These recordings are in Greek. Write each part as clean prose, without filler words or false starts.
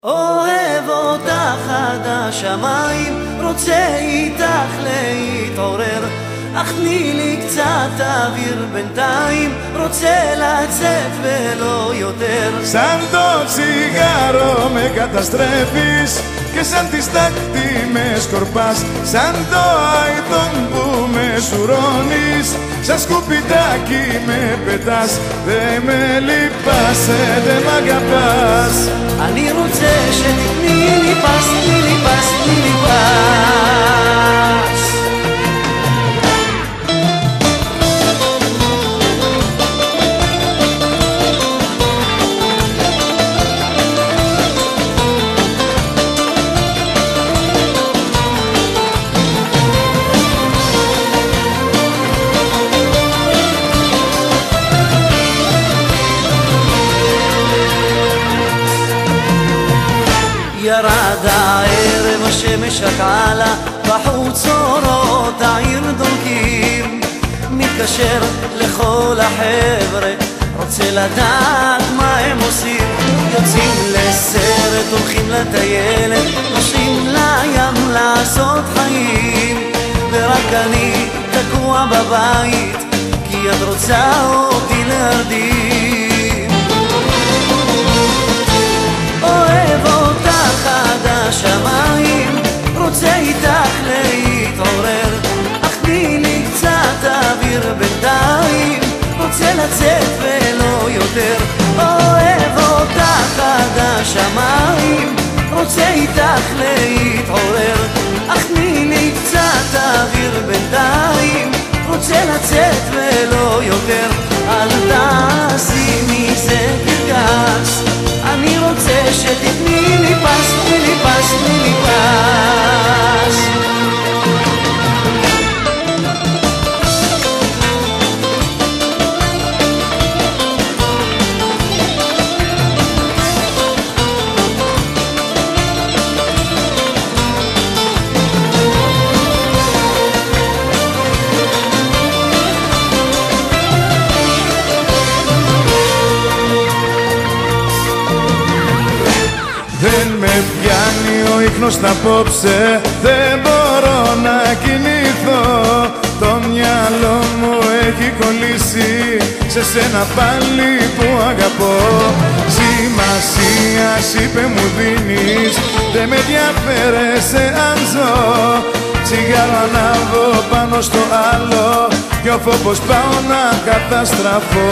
אוהב אותך עד השמיים, רוצה איתך להתעורר, אך תני לי קצת אוויר בינתיים, רוצה לצאת ולא יותר. Σαν το τσιγάρο με καταστρέφεις και σαν τη στάχτη με σκορπάς, σαν το αηδόν που με σουρώνεις, σαν σκουπιδάκι με πετάς. Δε με λυπάσαι, δε μ' αγαπάς. אני רוצה שתתני לי פס, תני לי פס, תני לי פס. ירד הערב, השמש הקלה, בחוץ אורות העיר דולקים. מתקשר לכל החבר'ה, רוצה לדעת מה הם עושים. יוצאים לסרט, הולכים לטיילת, נוסעים לים לעשות חיים. ורק אני תקוע בבית, כי את רוצה אותי להרדים. אוהב אותך עד השמיים, רוצה איתך להתעורר, אך תני לי קצת אוויר בינתיים, רוצה לצאת ולא יותר. אוהב אותך עד השמיים, רוצה איתך להתעורר, אך תני לי קצת אוויר בינתיים, רוצה לצאת ולא יותר. אל תעשי מזה קרקס, אני רוצה שתתני לי פס, תני לי פס, תני לי פס. Δεν με πιάνει ο ίχνος απόψε, δεν μπορώ να κινηθώ. Το μυαλό μου έχει κολλήσει σε σένα πάλι που αγαπώ. Σημασίας είπε μου δίνεις, δεν με ενδιαφέρεσαι αν ζω. Τσιγάρο ανάβω πάνω στο άλλο κι ο φόβος πάω να καταστραφώ.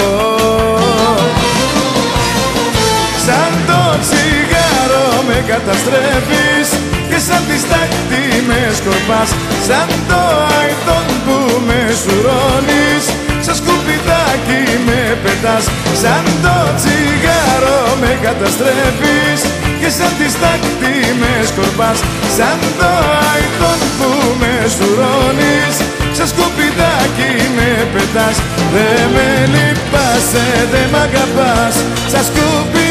Σαν το τσιγάρο με καταστρέφεις και σαν τη στάχτη με σκορπάς, σαν το αηδόν που με σουρώνεις, σαν σκουπιδάκι με πετάς. Σαν το τσιγάρο με καταστρέφεις και σαν τη στάχτη με σκορπάς, σαν το αηδόν που με σουρώνεις, σαν σκουπιδάκι με πετάς. Δε με λυπάσαι, δε μ' αγαπάς, σαν σκουπιδάκι